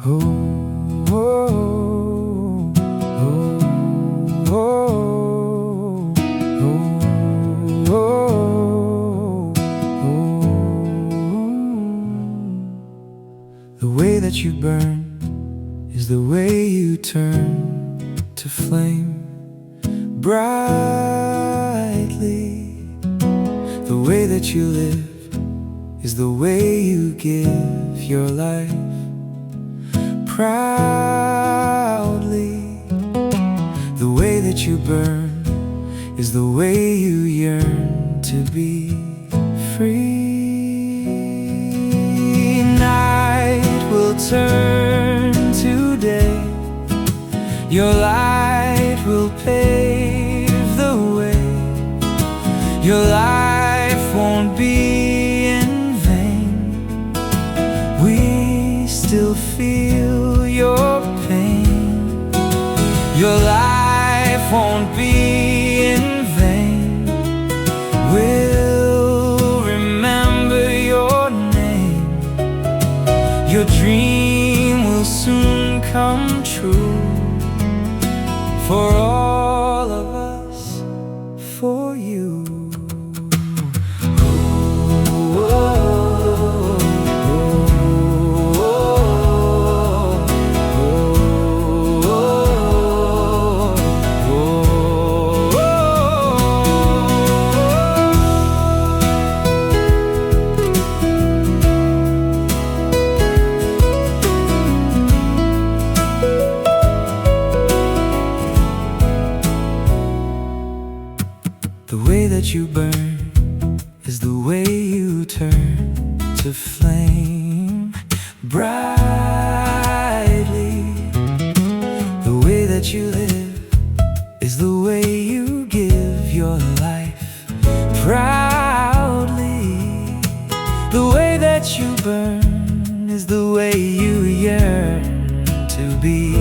Oh, oh, oh, oh, oh, oh, oh. The way that you burn is the way you turn to flame brightly. The way that you live is the way you give your life proudly. The way that you burn is the way you yearn to be free. Night will turn to day, your light will pave the way. Your life won't be in vain. We still feel your pain. Your life won't be in vain. We'll remember your name. Your dream will soon come true. For all of us, for you. The way that you burn is the way you turn to flame brightly. The way that you live is the way you give your life proudly. The way that you burn is the way you yearn to be